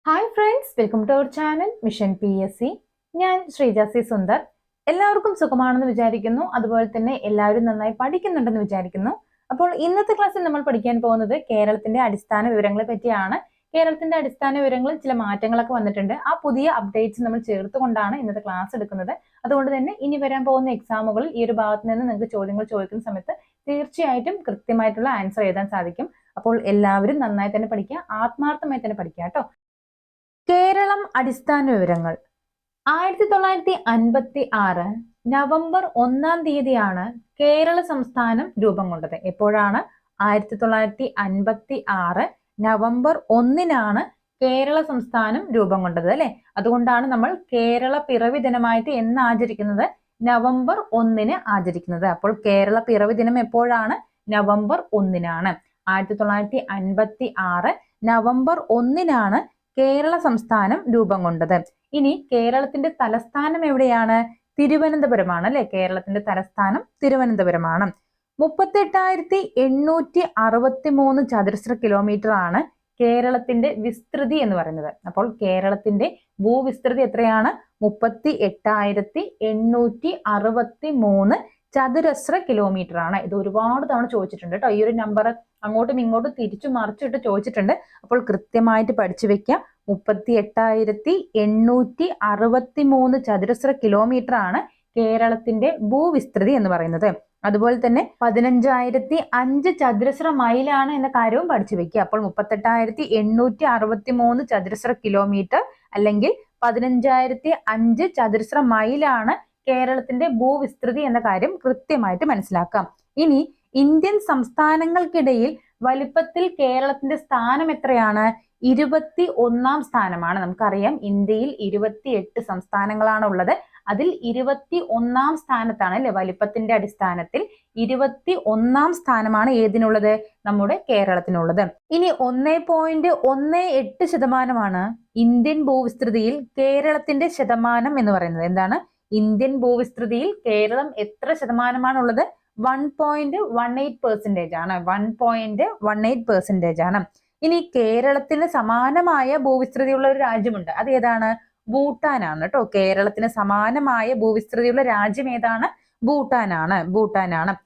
Hi friends, welcome to our channel mission PSC. ഞാൻ Sreeja C Sundar. എല്ലാവർക്കും സുഖമാണെന്ന് വിചാരിക്കുന്നു. അതുപോലെ തന്നെ എല്ലാവരും നന്നായി പഠിക്കുന്നുണ്ടെന്ന് വിചാരിക്കുന്നു. അപ്പോൾ ഇന്നത്തെ ക്ലാസ്സിൽ നമ്മൾ പഠിക്കാൻ പോകുന്നത് കേരളത്തിന്റെ അടിസ്ഥാന വിവരങ്ങളെ പറ്റിയാണ്. കേരളത്തിന്റെ അടിസ്ഥാന വിവരങ്ങളിൽ ചില മാറ്റങ്ങളൊക്കെ വന്നിട്ടുണ്ട്. ആ പുതിയ അപ്ഡേറ്റ്സ് നമ്മൾ ചേർത്തുകൊണ്ടാണ് ഇന്നത്തെ ക്ലാസ് എടുക്കുന്നത്. അതുകൊണ്ട് തന്നെ ഇനി വരാൻ പോകുന്ന എക്സാമുകളിൽ ഈ ഒരു ഭാഗത്ത് നിന്ന് നിങ്ങൾക്ക് ചോദ്യങ്ങൾ ചോദിക്കുന്ന സമയത്ത് തീർച്ചയായിട്ടും കൃത്യമായിട്ടുള്ള ആൻസർ എഴുതാൻ സാധിക്കും. അപ്പോൾ എല്ലാവരും നന്നായി തന്നെ പഠിക്കുക, ആത്മാർത്ഥമായി തന്നെ പഠിക്കുക കേട്ടോ. കേരളം അടിസ്ഥാന വിവരങ്ങൾ. 1956 നവംബർ 1-ാം തീയതിയാണ് കേരള സംസ്ഥാനം രൂപം കൊണ്ടത്. എപ്പോഴാണ്? 1956 നവംബർ 1-നാണ് കേരള സംസ്ഥാനം രൂപം കൊണ്ടത് അല്ലെ. അതുകൊണ്ടാണ് നമ്മൾ കേരള പിറവി ദിനമായിട്ട് എന്ന് ആചരിക്കുന്നത്? നവംബർ 1-ന് ആചരിക്കുന്നത്. അപ്പോൾ കേരള പിറവി ദിനം എപ്പോഴാണ്? നവംബർ 1-നാണ്. 1956 നവംബർ 1-നാണ് കേരള സംസ്ഥാനം രൂപം കൊണ്ടത്. ഇനി കേരളത്തിന്റെ തലസ്ഥാനം എവിടെയാണ്? തിരുവനന്തപുരമാണ് അല്ലെ. കേരളത്തിന്റെ തലസ്ഥാനം തിരുവനന്തപുരമാണ്. 38,863 ചതുരശ്ര കിലോമീറ്റർ ആണ് കേരളത്തിന്റെ വിസ്തൃതി എന്ന് പറയുന്നത്. അപ്പോൾ കേരളത്തിന്റെ ഭൂവിസ്തൃതി എത്രയാണ്? 38,863 ചതുരശ്ര കിലോമീറ്റർ ആണ്. ഇത് ഒരുപാട് തവണ ചോദിച്ചിട്ടുണ്ട് കേട്ടോ. ഈ ഒരു നമ്പർ അങ്ങോട്ടും ഇങ്ങോട്ടും തിരിച്ചു മറിച്ചിട്ട് ചോദിച്ചിട്ടുണ്ട്. അപ്പോൾ കൃത്യമായിട്ട് പഠിച്ചു വെക്കുക. 38,863 ചതുരശ്ര കിലോമീറ്റർ ആണ് കേരളത്തിന്റെ ഭൂവിസ്തൃതി എന്ന് പറയുന്നത്. അതുപോലെ തന്നെ 15,005 ചതുരശ്ര മൈലാണ് എന്ന കാര്യവും പഠിച്ചു വെക്കുക. അപ്പോൾ 38,863 ചതുരശ്ര കിലോമീറ്റർ അല്ലെങ്കിൽ 15,005 ചതുരശ്ര മൈലാണ് കേരളത്തിന്റെ ഭൂവിസ്തൃതി എന്ന കാര്യം കൃത്യമായിട്ട് മനസ്സിലാക്കാം. ഇനി ഇന്ത്യൻ സംസ്ഥാനങ്ങൾക്കിടയിൽ വലിപ്പത്തിൽ കേരളത്തിന്റെ സ്ഥാനം എത്രയാണ്? 21-ാം സ്ഥാനമാണ്. നമുക്കറിയാം ഇന്ത്യയിൽ 28 സംസ്ഥാനങ്ങളാണ് ഉള്ളത്. അതിൽ 21-ാം സ്ഥാനത്താണ് അല്ലെ. വലിപ്പത്തിന്റെ അടിസ്ഥാനത്തിൽ 21-ാം സ്ഥാനമാണ് ഏതിനുള്ളത്? നമ്മുടെ കേരളത്തിനുള്ളത്. ഇനി 1.18% ഇന്ത്യൻ ഭൂവിസ്തൃതിയിൽ കേരളത്തിന്റെ ശതമാനം എന്ന് പറയുന്നത്. എന്താണ്? ഇന്ത്യൻ ഭൂവിസ്തൃതിയിൽ കേരളം എത്ര ശതമാനമാണുള്ളത്? 1.18% ആണ്. 1.18% ആണ്. ഇനി കേരളത്തിന് സമാനമായ ഭൂവിസ്തൃതിയുള്ള ഒരു രാജ്യമുണ്ട്. അത് ഏതാണ്? ഭൂട്ടാനാണ് കേട്ടോ. കേരളത്തിന് സമാനമായ ഭൂവിസ്തൃതിയുള്ള രാജ്യം ഏതാണ്? ഭൂട്ടാനാണ്.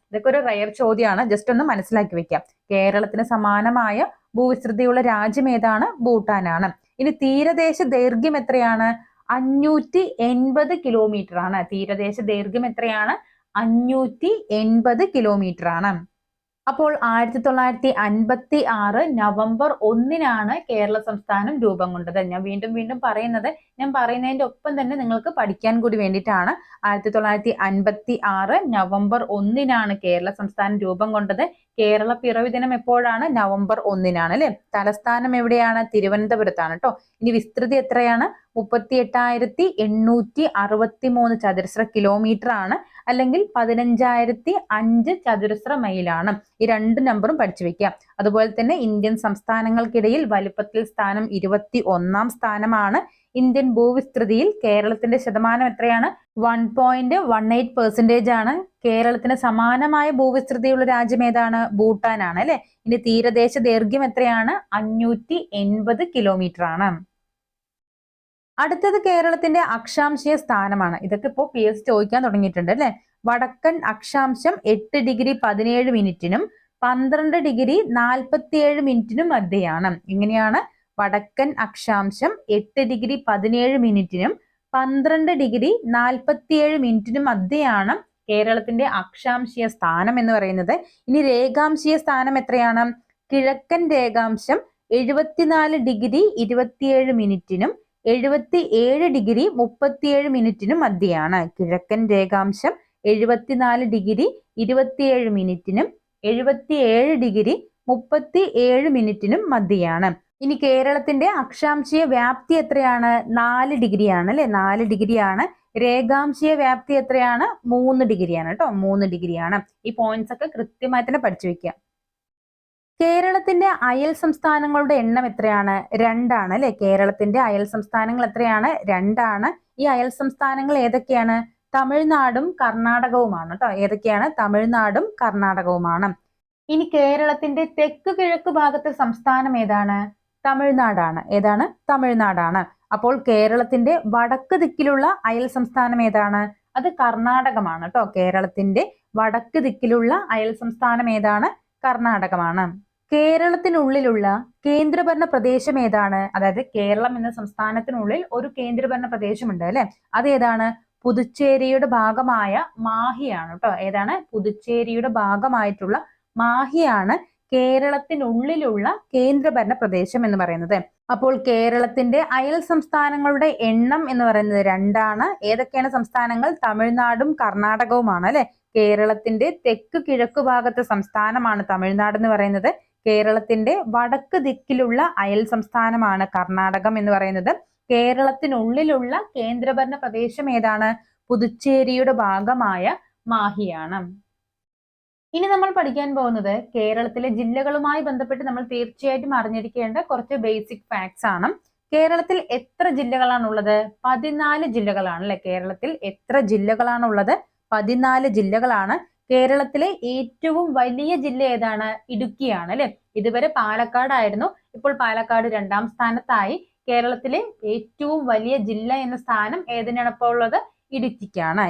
ഇതൊക്കെ ഒരു റയർ ചോദ്യമാണ്. ജസ്റ്റ് ഒന്ന് മനസ്സിലാക്കി വെക്കാം. കേരളത്തിന് സമാനമായ ഭൂവിസ്തൃതിയുള്ള രാജ്യം ഏതാണ്? ഭൂട്ടാനാണ്. ഇനി തീരദേശ ദൈർഘ്യം എത്രയാണ്? 580 കിലോമീറ്റർ ആണ്. തീരദേശ ദൈർഘ്യം എത്രയാണ്? 580 കിലോമീറ്റർ ആണ്. അപ്പോൾ 1956 നവംബർ 1-നാണ് കേരള സംസ്ഥാനം രൂപം കൊണ്ടത്. ഞാൻ വീണ്ടും പറയുന്നത്, ഞാൻ പറയുന്നതിന്റെ ഒപ്പം തന്നെ നിങ്ങൾക്ക് പഠിക്കാൻ കൂടി വേണ്ടിയിട്ടാണ്. 1956 നവംബർ 1-നാണ് കേരള സംസ്ഥാനം രൂപം കൊണ്ടത്. കേരള പിറവി ദിനം എപ്പോഴാണ്? നവംബർ 1-നാണ് അല്ലെ. തലസ്ഥാനം എവിടെയാണ്? തിരുവനന്തപുരത്താണ് കേട്ടോ. ഇനി വിസ്തൃതി എത്രയാണ്? 38,863 ചതുരശ്ര കിലോമീറ്റർ ആണ്, അല്ലെങ്കിൽ 15,005 ചതുരശ്ര മൈലാണ്. ഈ രണ്ട് നമ്പറും പഠിച്ചു വെക്കാം. അതുപോലെ തന്നെ ഇന്ത്യൻ സംസ്ഥാനങ്ങൾക്കിടയിൽ വലുപ്പത്തിൽ സ്ഥാനം 21-ാം സ്ഥാനമാണ്. ഇന്ത്യൻ ഭൂവിസ്തൃതിയിൽ കേരളത്തിന്റെ ശതമാനം എത്രയാണ്? 1.18% ആണ്. കേരളത്തിന് സമാനമായ ഭൂവിസ്തൃതിയുള്ള രാജ്യം ഏതാണ്? ഭൂട്ടാനാണ് അല്ലെ. ഇനി തീരദേശ ദൈർഘ്യം എത്രയാണ്? 580 കിലോമീറ്റർ ആണ്. അടുത്തത് കേരളത്തിന്റെ അക്ഷാംശീയ സ്ഥാനമാണ്. ഇതൊക്കെ ഇപ്പോൾ PSC ചോദിക്കാൻ തുടങ്ങിയിട്ടുണ്ട് അല്ലെ. വടക്കൻ അക്ഷാംശം 8 ഡിഗ്രി 17 മിനിറ്റിനും 12 ഡിഗ്രി 47 മിനിറ്റിനും മധ്യയാണ്. ഇങ്ങനെയാണ് വടക്കൻ അക്ഷാംശം 8 ഡിഗ്രി 17 മിനിറ്റിനും 12 ഡിഗ്രി 47 മിനിറ്റിനും മധ്യയാണ് കേരളത്തിന്റെ അക്ഷാംശീയ സ്ഥാനം എന്ന് പറയുന്നത്. ഇനി രേഖാംശീയ സ്ഥാനം എത്രയാണ്? കിഴക്കൻ രേഖാംശം 74 ഡിഗ്രി 27 മിനിറ്റിനും 77 ഡിഗ്രി 37 മിനിറ്റിനും മധ്യയാണ്. കിഴക്കൻ രേഖാംശം 74 ഡിഗ്രി 27 മിനിറ്റിനും 77 ഡിഗ്രി 37 മിനിറ്റിനും മധ്യയാണ്. ഇനി കേരളത്തിന്റെ അക്ഷാംശീയ വ്യാപ്തി എത്രയാണ്? 4 ഡിഗ്രിയാണ് അല്ലെ. 4 ഡിഗ്രിയാണ്. രേഖാംശീയ വ്യാപ്തി എത്രയാണ്? 3 ഡിഗ്രിയാണ് കേട്ടോ. 3 ഡിഗ്രിയാണ്. ഈ പോയിന്റ്സ് ഒക്കെ കൃത്യമായി തന്നെ പഠിച്ചു വെക്കുക. കേരളത്തിന്റെ അയൽ സംസ്ഥാനങ്ങളുടെ എണ്ണം എത്രയാണ്? 2 ആണ് അല്ലെ. കേരളത്തിന്റെ അയൽ സംസ്ഥാനങ്ങൾ എത്രയാണ്? 2 ആണ്. ഈ അയൽ സംസ്ഥാനങ്ങൾ ഏതൊക്കെയാണ്? തമിഴ്നാടും കർണാടകവുമാണ് കേട്ടോ. ഏതൊക്കെയാണ്? തമിഴ്നാടും കർണാടകവുമാണ്. ഇനി കേരളത്തിന്റെ തെക്ക് കിഴക്ക് ഭാഗത്തെ സംസ്ഥാനം ഏതാണ്? തമിഴ്നാടാണ്. ഏതാണ്? തമിഴ്നാടാണ്. അപ്പോൾ കേരളത്തിന്റെ വടക്ക് ദിക്കിലുള്ള അയൽ സംസ്ഥാനം ഏതാണ്? അത് കർണാടകമാണ് കേട്ടോ. കേരളത്തിന്റെ വടക്ക് ദിക്കിലുള്ള അയൽ സംസ്ഥാനം ഏതാണ്? കർണാടകമാണ്. കേരളത്തിനുള്ളിലുള്ള കേന്ദ്രഭരണ പ്രദേശം ഏതാണ്? അതായത് കേരളം എന്ന സംസ്ഥാനത്തിനുള്ളിൽ ഒരു കേന്ദ്രഭരണ പ്രദേശമുണ്ട് അല്ലെ, അതേതാണ്? പുതുച്ചേരിയുടെ ഭാഗമായ മാഹിയാണ് കേട്ടോ. ഏതാണ്? പുതുച്ചേരിയുടെ ഭാഗമായിട്ടുള്ള മാഹിയാണ് കേരളത്തിനുള്ളിലുള്ള കേന്ദ്രഭരണ പ്രദേശം എന്ന് പറയുന്നത്. അപ്പോൾ കേരളത്തിന്റെ അയൽ സംസ്ഥാനങ്ങളുടെ എണ്ണം എന്ന് പറയുന്നത് 2ആണ്. ഏതൊക്കെയാണ് സംസ്ഥാനങ്ങൾ? തമിഴ്നാടും കർണാടകവുമാണ് അല്ലെ. കേരളത്തിന്റെ തെക്ക് കിഴക്ക് ഭാഗത്തെ സംസ്ഥാനമാണ് തമിഴ്നാട് എന്ന് പറയുന്നത്. കേരളത്തിന്റെ വടക്ക് ദിക്കിലുള്ള അയൽ സംസ്ഥാനമാണ് കർണാടകം എന്ന് പറയുന്നത്. കേരളത്തിനുള്ളിലുള്ള കേന്ദ്രഭരണ പ്രദേശം ഏതാണ്? പുതുച്ചേരിയുടെ ഭാഗമായ മാഹിയാണ്. ഇനി നമ്മൾ പഠിക്കാൻ പോകുന്നത് കേരളത്തിലെ ജില്ലകളുമായി ബന്ധപ്പെട്ട് നമ്മൾ തീർച്ചയായിട്ടും അറിഞ്ഞിരിക്കേണ്ട കുറച്ച് ബേസിക് ഫാക്ട്സ് ആണ്. കേരളത്തിൽ എത്ര ജില്ലകളാണുള്ളത്? 14 ജില്ലകളാണ് അല്ലെ. കേരളത്തിൽ എത്ര ജില്ലകളാണുള്ളത്? 14 ജില്ലകളാണ്. കേരളത്തിലെ ഏറ്റവും വലിയ ജില്ല ഏതാണ്? ഇടുക്കിയാണ് അല്ലെ. ഇതുവരെ പാലക്കാടായിരുന്നു, ഇപ്പോൾ പാലക്കാട് 2ാം സ്ഥാനത്തായി. കേരളത്തിലെ ഏറ്റവും വലിയ ജില്ല എന്ന സ്ഥാനം ഏതിനാണ് ഇപ്പോൾ ഉള്ളത്? ഇടുക്കിക്കാണ്.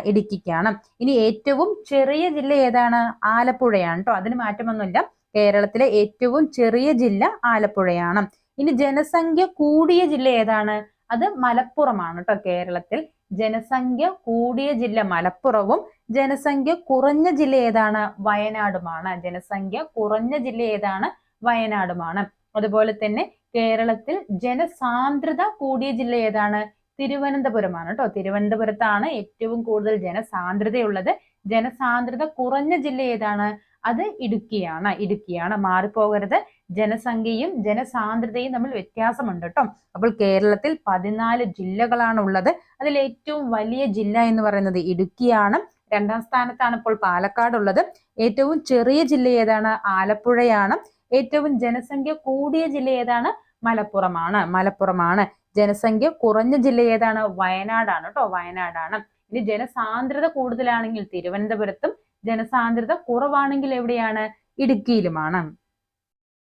ഇനി ഏറ്റവും ചെറിയ ജില്ല ഏതാണ്? ആലപ്പുഴയാണ് കേട്ടോ. അതിന് മാറ്റമൊന്നുമില്ല. കേരളത്തിലെ ഏറ്റവും ചെറിയ ജില്ല ആലപ്പുഴയാണ്. ഇനി ജനസംഖ്യ കൂടിയ ജില്ല ഏതാണ്? അത് മലപ്പുറമാണ് കേട്ടോ. കേരളത്തിൽ ജനസംഖ്യ കൂടിയ ജില്ല മലപ്പുറവും ജനസംഖ്യ കുറഞ്ഞ ജില്ല ഏതാണ്? വയനാടുമാണ്. ജനസംഖ്യ കുറഞ്ഞ ജില്ല ഏതാണ്? വയനാടുമാണ്. അതുപോലെ തന്നെ കേരളത്തിൽ ജനസാന്ദ്രത കൂടിയ ജില്ല ഏതാണ്? തിരുവനന്തപുരമാണ് കേട്ടോ. തിരുവനന്തപുരത്താണ് ഏറ്റവും കൂടുതൽ ജനസാന്ദ്രതയുള്ളത്. ജനസാന്ദ്രത കുറഞ്ഞ ജില്ല ഏതാണ്? അത് ഇടുക്കിയാണ്. മാറിപ്പോകരുത്. ജനസംഖ്യയും ജനസാന്ദ്രതയും തമ്മിൽ വ്യത്യാസമുണ്ട് കേട്ടോ. അപ്പോൾ കേരളത്തിൽ 14 ജില്ലകളാണ് ഉള്ളത്. അതിൽ ഏറ്റവും വലിയ ജില്ല എന്ന് പറയുന്നത് ഇടുക്കിയാണ്. 2ാം സ്ഥാനത്താണ് ഇപ്പോൾ പാലക്കാട് ഉള്ളത്. ഏറ്റവും ചെറിയ ജില്ല ഏതാണ്? ആലപ്പുഴയാണ്. ഏറ്റവും ജനസംഖ്യ കൂടിയ ജില്ല ഏതാണ്? മലപ്പുറമാണ്. ജനസംഖ്യ കുറഞ്ഞ ജില്ല ഏതാണ്? വയനാടാണ് കേട്ടോ. വയനാടാണ്. ഇനി ജനസാന്ദ്രത കൂടുതലാണെങ്കിൽ തിരുവനന്തപുരത്തും, ജനസാന്ദ്രത കുറവാണെങ്കിൽ എവിടെയാണ്? ഇടുക്കിയിലുമാണ്.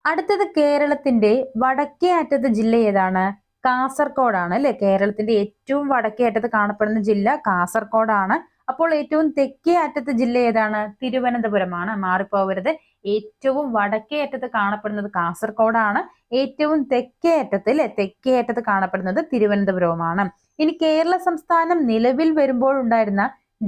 അടുത്തത് കേരളത്തിന്റെ വടക്കേ അറ്റത്തെ ജില്ല ഏതാണ്? കാസർഗോഡാണ് അല്ലെ. കേരളത്തിന്റെ ഏറ്റവും വടക്കേ അറ്റത്ത് കാണപ്പെടുന്ന ജില്ല കാസർഗോഡാണ്. അപ്പോൾ ഏറ്റവും തെക്കേ അറ്റത്തെ ജില്ല ഏതാണ്? തിരുവനന്തപുരമാണ്. മാറിപ്പോകരുത്. ഏറ്റവും വടക്കേ അറ്റത്ത് കാണപ്പെടുന്നത് കാസർഗോഡാണ്. ഏറ്റവും തെക്കേ അറ്റത്ത് കാണപ്പെടുന്നത് തിരുവനന്തപുരവുമാണ്. ഇനി കേരള സംസ്ഥാനം നിലവിൽ വരുമ്പോൾ ഉണ്ടായിരുന്ന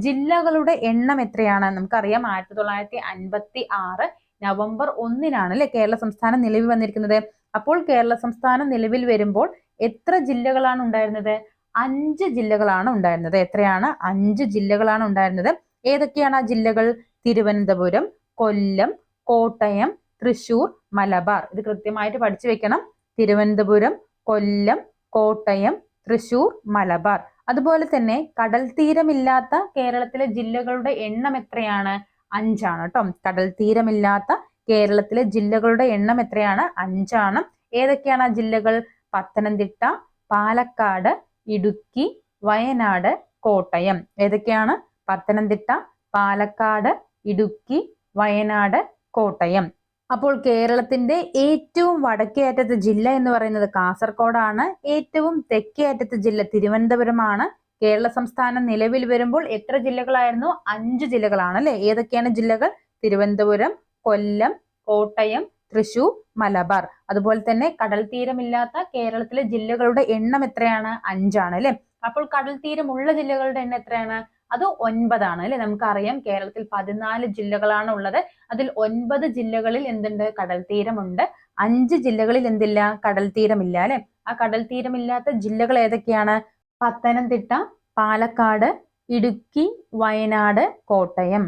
ജില്ലകളുടെ എണ്ണം എത്രയാണ്? നമുക്കറിയാം 1956 നവംബർ 1-നാണ് അല്ലെ കേരള സംസ്ഥാനം നിലവിൽ വന്നിരിക്കുന്നത്. അപ്പോൾ കേരള സംസ്ഥാനം നിലവിൽ വരുമ്പോൾ എത്ര ജില്ലകളാണ് ഉണ്ടായിരുന്നത്? 5 ജില്ലകളാണ് ഉണ്ടായിരുന്നത്. എത്രയാണ്? 5 ജില്ലകളാണ് ഉണ്ടായിരുന്നത്. ഏതൊക്കെയാണ് ആ ജില്ലകൾ? തിരുവനന്തപുരം, കൊല്ലം, കോട്ടയം, തൃശൂർ, മലബാർ. ഇത് കൃത്യമായിട്ട് പഠിച്ചു വെക്കണം. തിരുവനന്തപുരം, കൊല്ലം, കോട്ടയം, തൃശൂർ, മലബാർ. അതുപോലെ തന്നെ കടൽ തീരമില്ലാത്ത കേരളത്തിലെ ജില്ലകളുടെ എണ്ണം എത്രയാണ്? 5 ആണ് കേട്ടോ. കടൽ തീരമില്ലാത്ത കേരളത്തിലെ ജില്ലകളുടെ എണ്ണം എത്രയാണ്? 5 ആണ്. ഏതൊക്കെയാണ് ആ ജില്ലകൾ? പത്തനംതിട്ട, പാലക്കാട്, ഇടുക്കി, വയനാട്, കോട്ടയം. ഏതൊക്കെയാണ്? പത്തനംതിട്ട, പാലക്കാട്, ഇടുക്കി, വയനാട്, കോട്ടയം. അപ്പോൾ കേരളത്തിന്റെ ഏറ്റവും വടക്കേ അറ്റത്തെ ജില്ല എന്ന് പറയുന്നത് കാസർഗോഡാണ്. ഏറ്റവും തെക്കേ അറ്റത്തെ ജില്ല തിരുവനന്തപുരമാണ്. കേരള സംസ്ഥാനം നിലവിൽ വരുമ്പോൾ എത്ര ജില്ലകളായിരുന്നു? 5 ജില്ലകളാണ് അല്ലെ. ഏതൊക്കെയാണ് ജില്ലകൾ? തിരുവനന്തപുരം, കൊല്ലം, കോട്ടയം, തൃശൂർ, മലബാർ. അതുപോലെ തന്നെ കടൽ തീരമില്ലാത്ത കേരളത്തിലെ ജില്ലകളുടെ എണ്ണം എത്രയാണ്? 5 ആണ് അല്ലെ. അപ്പോൾ കടൽ തീരമുള്ള ജില്ലകളുടെ എണ്ണം എത്രയാണ്? അത് 9 ആണ് അല്ലെ. നമുക്കറിയാം കേരളത്തിൽ 14 ജില്ലകളാണ് ഉള്ളത്. അതിൽ 9 ജില്ലകളിൽ എന്തുണ്ട്? കടൽ തീരമുണ്ട്. 5 ജില്ലകളിൽ എന്തില്ല? കടൽ തീരമില്ല അല്ലെ. ആ കടൽ തീരമില്ലാത്ത ജില്ലകൾ ഏതൊക്കെയാണ്? പത്തനംതിട്ട, പാലക്കാട്, ഇടുക്കി, വയനാട്, കോട്ടയം.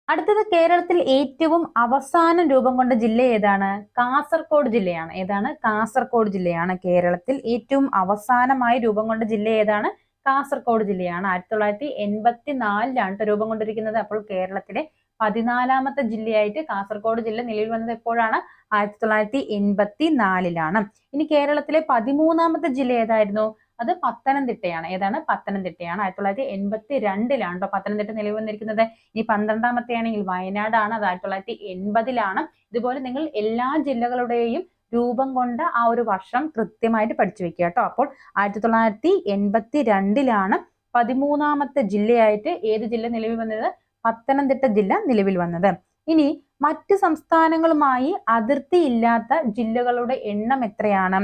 അടുത്തത് കേരളത്തിൽ ഏറ്റവും അവസാനം രൂപം കൊണ്ട ജില്ല ഏതാണ്? കാസർഗോഡ് ജില്ലയാണ്. ഏതാണ്? കാസർഗോഡ് ജില്ലയാണ്. കേരളത്തിൽ ഏറ്റവും അവസാനമായി രൂപം കൊണ്ട ജില്ല ഏതാണ്? കാസർഗോഡ് ജില്ലയാണ്. 1984-ലാണ് രൂപം കൊണ്ടിരിക്കുന്നത്. അപ്പോൾ കേരളത്തിലെ 14ാമത്തെ ജില്ലയായിട്ട് കാസർഗോഡ് ജില്ല നിലവിൽ വന്നത് എപ്പോഴാണ്? 1984-ലാണ്. ഇനി കേരളത്തിലെ 13ാമത്തെ ജില്ല ഏതായിരുന്നു? അത് പത്തനംതിട്ടയാണ്. ഏതാണ്? പത്തനംതിട്ടയാണ്. 1982-ലാണ് കേട്ടോ പത്തനംതിട്ട നിലവിൽ വന്നിരിക്കുന്നത്. ഇനി 12ാമത്തെ ആണെങ്കിൽ വയനാടാണ്. അത് 1980-ലാണ്. ഇതുപോലെ നിങ്ങൾ എല്ലാ ജില്ലകളുടെയും രൂപം കൊണ്ട ആ ഒരു വർഷം കൃത്യമായിട്ട് പഠിച്ചു വെക്കുക കേട്ടോ. അപ്പോൾ 1982 13ാമത്തെ ജില്ലയായിട്ട് ഏത് ജില്ല നിലവിൽ വന്നത്? പത്തനംതിട്ട ജില്ല നിലവിൽ വന്നത്. ഇനി മറ്റ് സംസ്ഥാനങ്ങളുമായി അതിർത്തി ഇല്ലാത്ത ജില്ലകളുടെ എണ്ണം എത്രയാണ്?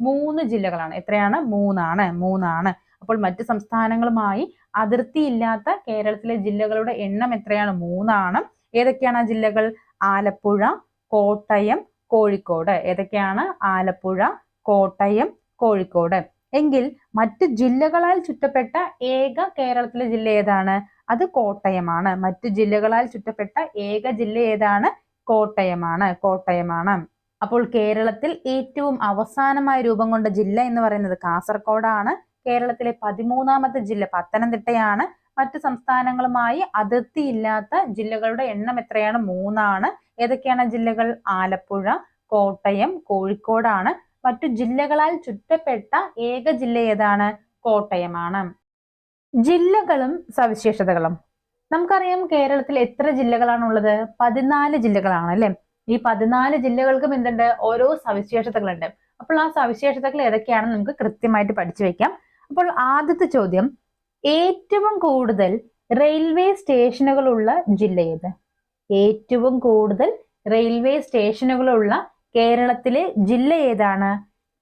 3 ജില്ലകളാണ്. എത്രയാണ്? 3 ആണ്. അപ്പോൾ മറ്റ് സംസ്ഥാനങ്ങളുമായി അതിർത്തി ഇല്ലാത്ത കേരളത്തിലെ ജില്ലകളുടെ എണ്ണം എത്രയാണ്? 3 ആണ്. ഏതൊക്കെയാണ് ആ ജില്ലകൾ? ആലപ്പുഴ, കോട്ടയം, കോഴിക്കോട്. ഏതൊക്കെയാണ്? ആലപ്പുഴ, കോട്ടയം, കോഴിക്കോട്. എങ്കിൽ മറ്റ് ജില്ലകളാൽ ചുറ്റപ്പെട്ട ഏക കേരളത്തിലെ ജില്ല ഏതാണ്? അത് കോട്ടയമാണ്. മറ്റു ജില്ലകളാൽ ചുറ്റപ്പെട്ട ഏക ജില്ല ഏതാണ്? കോട്ടയമാണ്. അപ്പോൾ കേരളത്തിൽ ഏറ്റവും അവസാനമായി രൂപം കൊണ്ട ജില്ല എന്ന് പറയുന്നത് കാസർഗോഡാണ്. കേരളത്തിലെ 13ാമത്തെ ജില്ല പത്തനംതിട്ടയാണ്. മറ്റു സംസ്ഥാനങ്ങളുമായി അതിർത്തിയില്ലാത്ത ജില്ലകളുടെ എണ്ണം എത്രയാണ്? 3 ആണ്. ഏതൊക്കെയാണ് ജില്ലകൾ? ആലപ്പുഴ, കോട്ടയം, കോഴിക്കോടാണ്. മറ്റു ജില്ലകളാൽ ചുറ്റപ്പെട്ട ഏക ജില്ല ഏതാണ്? കോട്ടയമാണ്. ജില്ലകളും സവിശേഷതകളും. നമുക്കറിയാം കേരളത്തിൽ എത്ര ജില്ലകളാണുള്ളത്? 14 ജില്ലകളാണ് അല്ലെ. ഈ 14 ജില്ലകൾക്കും എന്തുണ്ട്? ഓരോ സവിശേഷതകളുണ്ട്. അപ്പോൾ ആ സവിശേഷതകൾ ഏതൊക്കെയാണെന്ന് നമുക്ക് കൃത്യമായിട്ട് പഠിച്ചു വെക്കാം. അപ്പോൾ ആദ്യത്തെ ചോദ്യം, ഏറ്റവും കൂടുതൽ റെയിൽവേ സ്റ്റേഷനുകളുള്ള ജില്ല ഏത്? ഏറ്റവും കൂടുതൽ റെയിൽവേ സ്റ്റേഷനുകളുള്ള കേരളത്തിലെ ജില്ല ഏതാണ്?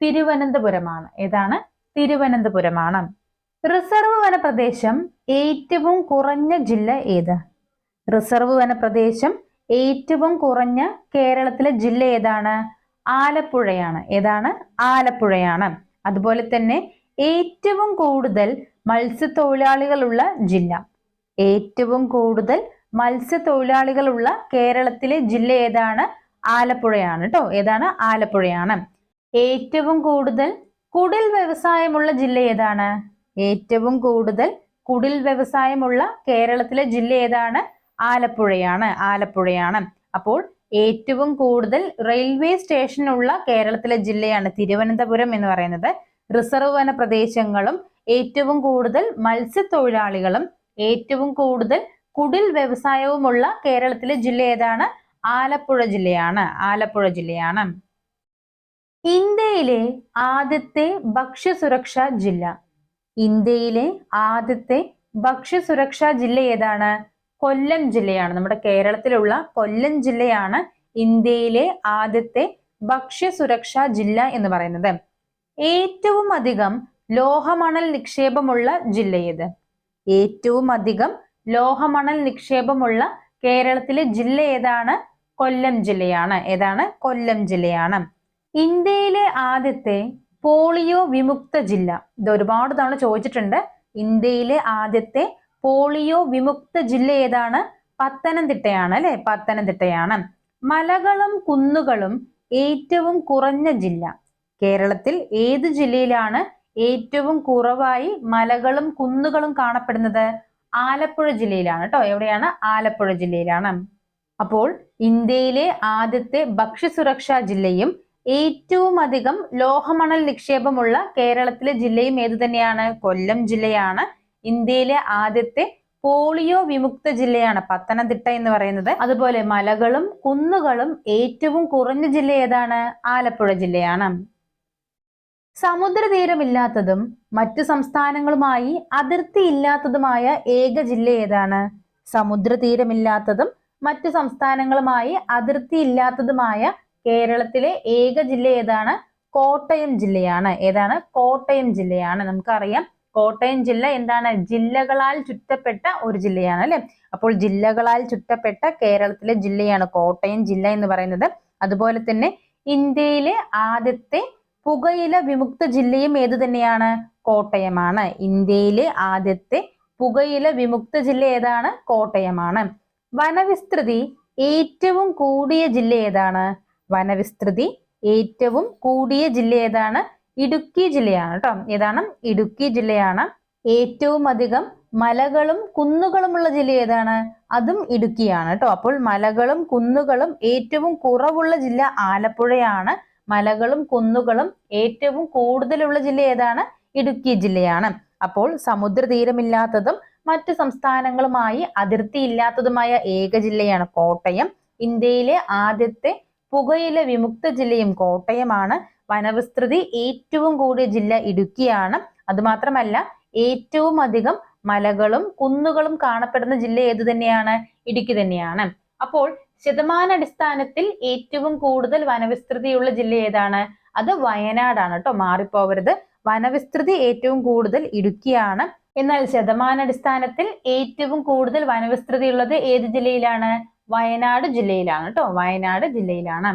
തിരുവനന്തപുരമാണ്. ഏതാണ്? തിരുവനന്തപുരമാണ്. റിസർവ് വനപ്രദേശം ഏറ്റവും കുറഞ്ഞ ജില്ല ഏത്? റിസർവ് വനപ്രദേശം ഏറ്റവും കുറഞ്ഞ കേരളത്തിലെ ജില്ല ഏതാണ്? ആലപ്പുഴയാണ്. ഏതാണ്? ആലപ്പുഴയാണ്. അതുപോലെ തന്നെ ഏറ്റവും കൂടുതൽ മത്സ്യത്തൊഴിലാളികളുള്ള ജില്ല. ഏറ്റവും കൂടുതൽ മത്സ്യത്തൊഴിലാളികളുള്ള കേരളത്തിലെ ജില്ല ഏതാണ്? ആലപ്പുഴയാണ് കേട്ടോ. ഏതാണ്? ആലപ്പുഴയാണ്. ഏറ്റവും കൂടുതൽ കുടിൽ വ്യവസായമുള്ള ജില്ല ഏതാണ്? ഏറ്റവും കൂടുതൽ കുടിൽ വ്യവസായമുള്ള കേരളത്തിലെ ജില്ല ഏതാണ്? ആലപ്പുഴയാണ്. അപ്പോൾ ഏറ്റവും കൂടുതൽ റെയിൽവേ സ്റ്റേഷനുള്ള കേരളത്തിലെ ജില്ലയാണ് തിരുവനന്തപുരം എന്ന് പറയുന്നത്. റിസർവ് വന പ്രദേശങ്ങളും ഏറ്റവും കൂടുതൽ മത്സ്യത്തൊഴിലാളികളും ഏറ്റവും കൂടുതൽ കുടിൽ വ്യവസായവുമുള്ള കേരളത്തിലെ ജില്ല ഏതാണ്? ആലപ്പുഴ ജില്ലയാണ്. ഇന്ത്യയിലെ ആദ്യത്തെ ഭക്ഷ്യസുരക്ഷാ ജില്ല. ഇന്ത്യയിലെ ആദ്യത്തെ ഭക്ഷ്യസുരക്ഷാ ജില്ല ഏതാണ്? കൊല്ലം ജില്ലയാണ്. നമ്മുടെ കേരളത്തിലുള്ള കൊല്ലം ജില്ലയാണ് ഇന്ത്യയിലെ ആദ്യത്തെ ഭക്ഷ്യസുരക്ഷാ ജില്ല എന്ന് പറയുന്നത്. ഏറ്റവും അധികം ലോഹമണൽ നിക്ഷേപമുള്ള ജില്ല ഏത്? ഏറ്റവും അധികം ലോഹമണൽ നിക്ഷേപമുള്ള കേരളത്തിലെ ജില്ല ഏതാണ്? കൊല്ലം ജില്ലയാണ്. ഏതാണ്? കൊല്ലം ജില്ലയാണ്. ഇന്ത്യയിലെ ആദ്യത്തെ പോളിയോ വിമുക്ത ജില്ല. ഇത് ഒരുപാട് തവണ ചോദിച്ചിട്ടുണ്ട്. ഇന്ത്യയിലെ ആദ്യത്തെ പോളിയോ വിമുക്ത ജില്ല ഏതാണ്? പത്തനംതിട്ടയാണ് അല്ലെ. പത്തനംതിട്ടയാണ്. മലകളും കുന്നുകളും ഏറ്റവും കുറഞ്ഞ ജില്ല. കേരളത്തിൽ ഏത് ജില്ലയിലാണ് ഏറ്റവും കുറവായി മലകളും കുന്നുകളും കാണപ്പെടുന്നത്? ആലപ്പുഴ ജില്ലയിലാണ് കേട്ടോ. എവിടെയാണ്? ആലപ്പുഴ ജില്ലയിലാണ്. അപ്പോൾ ഇന്ത്യയിലെ ആദ്യത്തെ ഭക്ഷ്യസുരക്ഷാ ജില്ലയും ഏറ്റവും അധികം ലോഹമണൽ നിക്ഷേപമുള്ള കേരളത്തിലെ ജില്ലയും ഏത് തന്നെയാണ്? കൊല്ലം ജില്ലയാണ്. ഇന്ത്യയിലെ ആദ്യത്തെ പോളിയോ വിമുക്ത ജില്ലയാണ് പത്തനംതിട്ട എന്ന് പറയുന്നത്. അതുപോലെ മലകളും കുന്നുകളും ഏറ്റവും കുറഞ്ഞ ജില്ല ഏതാണ്? ആലപ്പുഴ ജില്ലയാണ്. സമുദ്രതീരമില്ലാത്തതും മറ്റു സംസ്ഥാനങ്ങളുമായി അതിർത്തി ഇല്ലാത്തതുമായ ഏക ജില്ല ഏതാണ്? സമുദ്രതീരമില്ലാത്തതും മറ്റു സംസ്ഥാനങ്ങളുമായി അതിർത്തി ഇല്ലാത്തതുമായ കേരളത്തിലെ ഏക ജില്ല ഏതാണ്? കോട്ടയം ജില്ലയാണ്. ഏതാണ്? കോട്ടയം ജില്ലയാണ്. നമുക്കറിയാം കോട്ടയം ജില്ല എന്താണ്? ജില്ലകളാൽ ചുറ്റപ്പെട്ട ഒരു ജില്ലയാണ് അല്ലെ. അപ്പോൾ ജില്ലകളാൽ ചുറ്റപ്പെട്ട കേരളത്തിലെ ജില്ലയാണ് കോട്ടയം ജില്ല എന്ന് പറയുന്നത്. അതുപോലെ തന്നെ ഇന്ത്യയിലെ ആദ്യത്തെ പുകയില വിമുക്ത ജില്ലയും ഏത് തന്നെയാണ്? കോട്ടയമാണ്. ഇന്ത്യയിലെ ആദ്യത്തെ പുകയില വിമുക്ത ജില്ല ഏതാണ്? കോട്ടയമാണ്. വനവിസ്തൃതി ഏറ്റവും കൂടിയ ജില്ല ഏതാണ്? വനവിസ്തൃതി ഏറ്റവും കൂടിയ ജില്ല ഏതാണ്? ഇടുക്കി ജില്ലയാണ് കേട്ടോ. ഏതാണ്? ഇടുക്കി ജില്ലയാണ്. ഏറ്റവും അധികം മലകളും കുന്നുകളുമുള്ള ജില്ല ഏതാണ്? അതും ഇടുക്കിയാണ് കേട്ടോ. അപ്പോൾ മലകളും കുന്നുകളും ഏറ്റവും കുറവുള്ള ജില്ല ആലപ്പുഴയാണ്. മലകളും കുന്നുകളും ഏറ്റവും കൂടുതലുള്ള ജില്ല ഏതാണ്? ഇടുക്കി ജില്ലയാണ്. അപ്പോൾ സമുദ്രതീരമില്ലാത്തതും മറ്റു സംസ്ഥാനങ്ങളുമായി അതിർത്തി ഇല്ലാത്തതുമായ ഏക ജില്ലയാണ് കോട്ടയം. ഇന്ത്യയിലെ ആദ്യത്തെ പുകയില വിമുക്ത ജില്ലയും കോട്ടയമാണ്. വനവിസ്തൃതി ഏറ്റവും കൂടിയ ജില്ല ഇടുക്കിയാണ്. അതുമാത്രമല്ല ഏറ്റവും അധികം മലകളും കുന്നുകളും കാണപ്പെടുന്ന ജില്ല ഏത് തന്നെയാണ്? ഇടുക്കി തന്നെയാണ്. അപ്പോൾ ശതമാനാടിസ്ഥാനത്തിൽ ഏറ്റവും കൂടുതൽ വനവിസ്തൃതിയുള്ള ജില്ല ഏതാണ്? അത് വയനാടാണ് കേട്ടോ, മാറിപ്പോവരുത്. വനവിസ്തൃതി ഏറ്റവും കൂടുതൽ ഇടുക്കിയാണ്. എന്നാൽ ശതമാനാടിസ്ഥാനത്തിൽ ഏറ്റവും കൂടുതൽ വനവിസ്തൃതി ഉള്ളത് ഏത് ജില്ലയിലാണ്? വയനാട് ജില്ലയിലാണ് കേട്ടോ, വയനാട് ജില്ലയിലാണ്.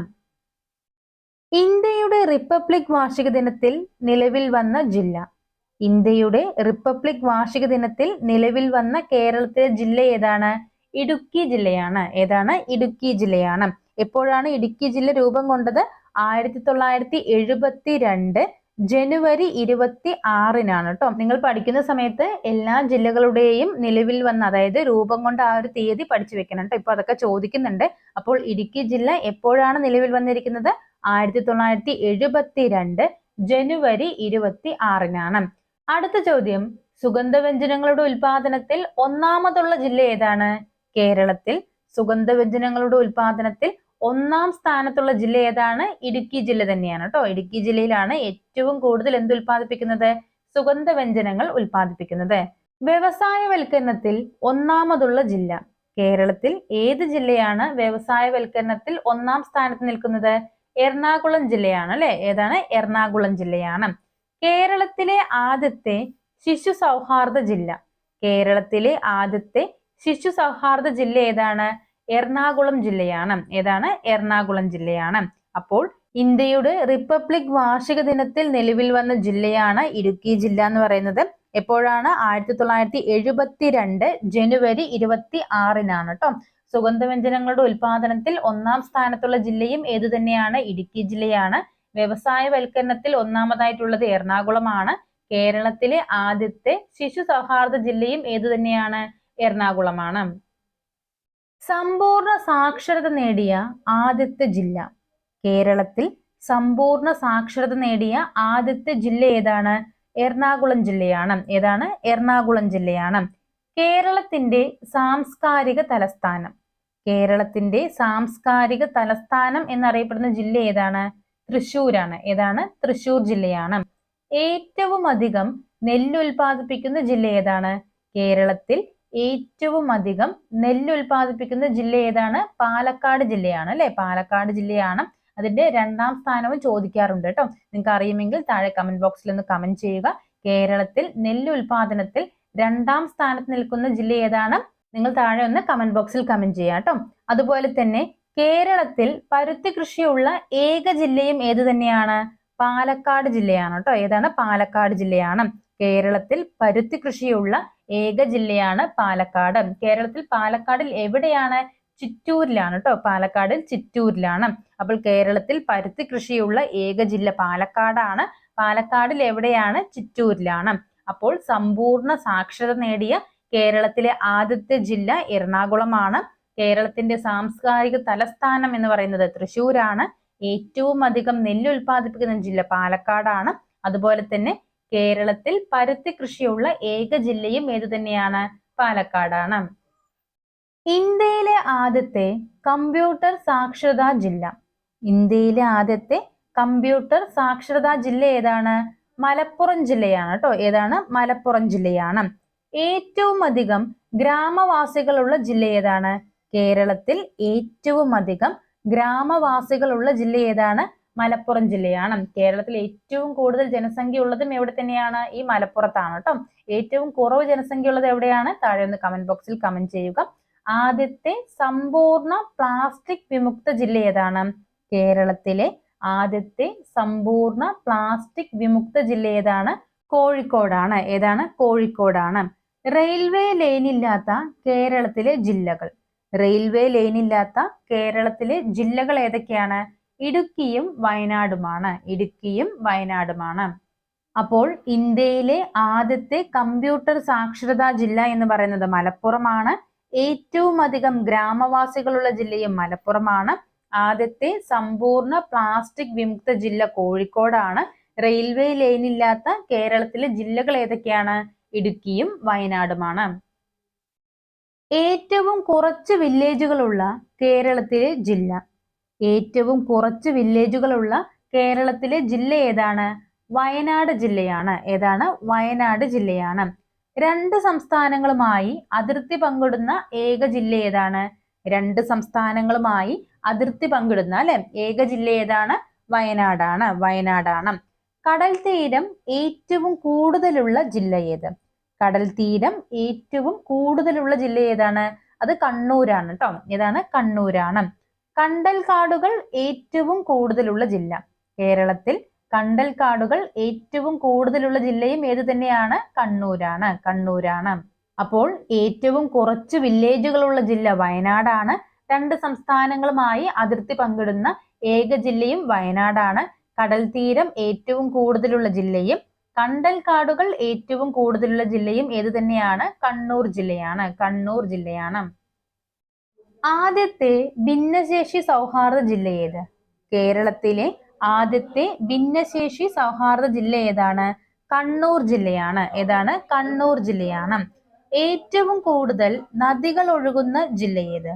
ഇന്ത്യയുടെ റിപ്പബ്ലിക് വാർഷിക ദിനത്തിൽ നിലവിൽ വന്ന ജില്ല. ഇന്ത്യയുടെ റിപ്പബ്ലിക് വാർഷിക ദിനത്തിൽ നിലവിൽ വന്ന കേരളത്തിലെ ജില്ല ഏതാണ്? ഇടുക്കി ജില്ലയാണ്. ഏതാണ്? ഇടുക്കി ജില്ലയാണ്. എപ്പോഴാണ് ഇടുക്കി ജില്ല രൂപം കൊണ്ടത്? 1972 ജനുവരി 26-നാണ് കേട്ടോ. നിങ്ങൾ പഠിക്കുന്ന സമയത്ത് എല്ലാ ജില്ലകളുടെയും നിലവിൽ വന്ന, അതായത് രൂപം കൊണ്ട ആ ഒരു തീയതി പഠിച്ചു വെക്കണം കേട്ടോ. ഇപ്പൊ അതൊക്കെ ചോദിക്കുന്നുണ്ട്. അപ്പോൾ ഇടുക്കി ജില്ല എപ്പോഴാണ് നിലവിൽ വന്നിരിക്കുന്നത്? 1972 ജനുവരി 26-നാണ്. അടുത്ത ചോദ്യം, സുഗന്ധവ്യഞ്ജനങ്ങളുടെ ഉൽപാദനത്തിൽ ഒന്നാമതുള്ള ജില്ല ഏതാണ്? കേരളത്തിൽ സുഗന്ധവ്യഞ്ജനങ്ങളുടെ ഉൽപാദനത്തിൽ ഒന്നാം സ്ഥാനത്തുള്ള ജില്ല ഏതാണ്? ഇടുക്കി ജില്ല തന്നെയാണ് കേട്ടോ. ഇടുക്കി ജില്ലയിലാണ് ഏറ്റവും കൂടുതൽ എന്ത് ഉൽപ്പാദിപ്പിക്കുന്നത്? സുഗന്ധവ്യഞ്ജനങ്ങൾ ഉൽപ്പാദിപ്പിക്കുന്നത്. വ്യവസായവൽക്കരണത്തിൽ ഒന്നാമതുള്ള ജില്ല. കേരളത്തിൽ ഏത് ജില്ലയാണ് വ്യവസായവൽക്കരണത്തിൽ ഒന്നാം സ്ഥാനത്ത് നിൽക്കുന്നത്? എറണാകുളം ജില്ലയാണ് അല്ലെ. ഏതാണ്? എറണാകുളം ജില്ലയാണ്. കേരളത്തിലെ ആദ്യത്തെ ശിശു സൗഹാർദ്ദ ജില്ല. കേരളത്തിലെ ആദ്യത്തെ ശിശു സൗഹാർദ്ദ ജില്ല ഏതാണ്? എറണാകുളം ജില്ലയാണ്. ഏതാണ്? എറണാകുളം ജില്ലയാണ്. അപ്പോൾ ഇന്ത്യയുടെ റിപ്പബ്ലിക് വാർഷിക ദിനത്തിൽ നിലവിൽ വന്ന ജില്ലയാണ് ഇടുക്കി ജില്ല എന്ന് പറയുന്നത്. എപ്പോഴാണ്? 1972 ജനുവരി 26-നാണ് കേട്ടോ. സുഗന്ധവ്യഞ്ജനങ്ങളുടെ ഉൽപാദനത്തിൽ ഒന്നാം സ്ഥാനത്തുള്ള ജില്ലയും ഏതു തന്നെയാണ്? ഇടുക്കി ജില്ലയാണ്. വ്യവസായവൽക്കരണത്തിൽ ഒന്നാമതായിട്ടുള്ളത് എറണാകുളമാണ്. കേരളത്തിലെ ആദ്യത്തെ ശിശു സൗഹാർദ്ദ ജില്ലയും ഏതു തന്നെയാണ്? എറണാകുളമാണ്. സമ്പൂർണ്ണ സാക്ഷരത നേടിയ ആദ്യത്തെ ജില്ല. കേരളത്തിൽ സമ്പൂർണ്ണ സാക്ഷരത നേടിയ ആദ്യത്തെ ജില്ല ഏതാണ്? എറണാകുളം ജില്ലയാണ്. ഏതാണ്? എറണാകുളം ജില്ലയാണ്. കേരളത്തിന്റെ സാംസ്കാരിക തലസ്ഥാനം. കേരളത്തിന്റെ സാംസ്കാരിക തലസ്ഥാനം എന്നറിയപ്പെടുന്ന ജില്ല ഏതാണ്? തൃശ്ശൂരാണ്. ഏതാണ്? തൃശ്ശൂർ ജില്ലയാണ്. ഏറ്റവും അധികം നെല്ല് ഉൽപ്പാദിപ്പിക്കുന്ന ജില്ല ഏതാണ്? കേരളത്തിൽ ഏറ്റവും അധികം നെല്ല് ഉൽപ്പാദിപ്പിക്കുന്ന ജില്ല ഏതാണ്? പാലക്കാട് ജില്ലയാണ് അല്ലെ. പാലക്കാട് ജില്ലയാണ്. അതിന്റെ രണ്ടാം സ്ഥാനവും ചോദിക്കാറുണ്ട് കേട്ടോ. നിങ്ങൾക്ക് അറിയുമെങ്കിൽ താഴെ കമന്റ് ബോക്സിൽ ഒന്ന് കമന്റ് ചെയ്യുക. കേരളത്തിൽ നെല്ല് ഉൽപാദനത്തിൽ രണ്ടാം സ്ഥാനത്ത് നിൽക്കുന്ന ജില്ല ഏതാണ്? നിങ്ങൾ താഴെ ഒന്ന് കമന്റ് ബോക്സിൽ കമന്റ് ചെയ്യുക കേട്ടോ. അതുപോലെ തന്നെ കേരളത്തിൽ പരുത്തി കൃഷിയുള്ള ഏക ജില്ലയും ഏത് തന്നെയാണ്? പാലക്കാട് ജില്ലയാണ് കേട്ടോ. ഏതാണ്? പാലക്കാട് ജില്ലയാണ്. കേരളത്തിൽ പരുത്തി കൃഷിയുള്ള ഏക ജില്ലയാണ് പാലക്കാട്. കേരളത്തിൽ പാലക്കാടിൽ എവിടെയാണ്? ചിറ്റൂരിലാണ് കേട്ടോ. പാലക്കാടിൽ ചിറ്റൂരിലാണ്. അപ്പോൾ കേരളത്തിൽ പരുത്തി കൃഷിയുള്ള ഏക ജില്ല പാലക്കാടാണ്. പാലക്കാടിൽ എവിടെയാണ്? ചിറ്റൂരിലാണ്. അപ്പോൾ സമ്പൂർണ്ണ സാക്ഷരത നേടിയ കേരളത്തിലെ ആദ്യത്തെ ജില്ല എറണാകുളമാണ്. കേരളത്തിന്റെ സാംസ്കാരിക തലസ്ഥാനം എന്ന് പറയുന്നത് തൃശ്ശൂരാണ്. ഏറ്റവും അധികം നെല്ല് ഉൽപ്പാദിപ്പിക്കുന്ന ജില്ല പാലക്കാടാണ്. അതുപോലെ തന്നെ കേരളത്തിൽ പരുത്തി കൃഷിയുള്ള ഏക ജില്ലയും ഏതു തന്നെയാണ്? പാലക്കാടാണ്. ഇന്ത്യയിലെ ആദ്യത്തെ കമ്പ്യൂട്ടർ സാക്ഷരതാ ജില്ല. ഇന്ത്യയിലെ ആദ്യത്തെ കമ്പ്യൂട്ടർ സാക്ഷരതാ ജില്ല ഏതാണ്? മലപ്പുറം ജില്ലയാണ് കേട്ടോ. ഏതാണ്? മലപ്പുറം ജില്ലയാണ്. ഏറ്റവും അധികം ഗ്രാമവാസികളുള്ള ജില്ല ഏതാണ്? കേരളത്തിൽ ഏറ്റവും അധികം ഗ്രാമവാസികളുള്ള ജില്ല ഏതാണ്? മലപ്പുറം ജില്ലയാണ്. കേരളത്തിൽ ഏറ്റവും കൂടുതൽ ജനസംഖ്യ ഉള്ളതും എവിടെ തന്നെയാണ്? ഈ മലപ്പുറത്താണ് കേട്ടോ. ഏറ്റവും കുറവ് ജനസംഖ്യ ഉള്ളത് എവിടെയാണ്? താഴെ ഒന്ന് കമന്റ് ബോക്സിൽ കമന്റ് ചെയ്യുക. ആദ്യത്തെ സമ്പൂർണ്ണ പ്ലാസ്റ്റിക് വിമുക്ത ജില്ല ഏതാണ്? കേരളത്തിലെ ആദ്യത്തെ സമ്പൂർണ്ണ പ്ലാസ്റ്റിക് വിമുക്ത ജില്ല ഏതാണ്? കോഴിക്കോടാണ്. ഏതാണ്? കോഴിക്കോടാണ്. റെയിൽവേ ലൈനില്ലാത്ത കേരളത്തിലെ ജില്ലകൾ. റെയിൽവേ ലൈനില്ലാത്ത കേരളത്തിലെ ജില്ലകൾ ഏതൊക്കെയാണ്? ഇടുക്കിയും വയനാടുമാണ്. ഇടുക്കിയും വയനാടുമാണ്. അപ്പോൾ ഇന്ത്യയിലെ ആദ്യത്തെ കമ്പ്യൂട്ടർ സാക്ഷരതാ ജില്ല എന്ന് പറയുന്നത് മലപ്പുറമാണ്. ഏറ്റവും അധികം ഗ്രാമവാസികളുള്ള ജില്ലയും മലപ്പുറമാണ്. ആദ്യത്തെ സമ്പൂർണ്ണ പ്ലാസ്റ്റിക് വിമുക്ത ജില്ല കോഴിക്കോടാണ്. റെയിൽവേ ലൈനില്ലാത്ത കേരളത്തിലെ ജില്ലകൾ ഏതൊക്കെയാണ്? ഇടുക്കിയും വയനാടുമാണ്. ഏറ്റവും കുറച്ച് വില്ലേജുകളുള്ള കേരളത്തിലെ ജില്ല. ഏറ്റവും കുറച്ച് വില്ലേജുകളുള്ള കേരളത്തിലെ ജില്ല ഏതാണ്? വയനാട് ജില്ലയാണ്. ഏതാണ്? വയനാട് ജില്ലയാണ്. രണ്ട് സംസ്ഥാനങ്ങളുമായി അതിർത്തി പങ്കിടുന്ന ഏക ജില്ല ഏതാണ്? രണ്ട് സംസ്ഥാനങ്ങളുമായി അതിർത്തി പങ്കിടുന്ന അല്ലെ ഏക ജില്ല ഏതാണ്? വയനാടാണ്. വയനാടാണ്. കടൽ തീരം ഏറ്റവും കൂടുതലുള്ള ജില്ല ഏത്? കടൽ തീരം ഏറ്റവും കൂടുതലുള്ള ജില്ല ഏതാണ്? അത് കണ്ണൂരാണ് കേട്ടോ. ഏതാണ്? കണ്ണൂരാണ്. കണ്ടൽ കാടുകൾ ഏറ്റവും കൂടുതലുള്ള ജില്ല. കേരളത്തിൽ കണ്ടൽ കാടുകൾ ഏറ്റവും കൂടുതലുള്ള ജില്ലയും ഏത് തന്നെയാണ്? കണ്ണൂരാണ്. കണ്ണൂരാണ്. അപ്പോൾ ഏറ്റവും കുറച്ച് വില്ലേജുകളുള്ള ജില്ല വയനാടാണ്. രണ്ട് സംസ്ഥാനങ്ങളുമായി അതിർത്തി പങ്കിടുന്ന ഏക ജില്ലയും വയനാടാണ്. കടൽ തീരം ഏറ്റവും കൂടുതലുള്ള ജില്ലയും കണ്ടൽ കാടുകൾ ഏറ്റവും കൂടുതലുള്ള ജില്ലയും ഏത് തന്നെയാണ്? കണ്ണൂർ ജില്ലയാണ്. കണ്ണൂർ ജില്ലയാണ്. ആദ്യത്തെ ഭിന്നശേഷി സൗഹാർദ്ദ ജില്ല ഏത്? കേരളത്തിലെ ആദ്യത്തെ ഭിന്നശേഷി സൗഹാർദ്ദ ജില്ല ഏതാണ്? കണ്ണൂർ ജില്ലയാണ്. ഏതാണ്? കണ്ണൂർ ജില്ലയാണ്. ഏറ്റവും കൂടുതൽ നദികൾ ഒഴുകുന്ന ജില്ല ഏത്?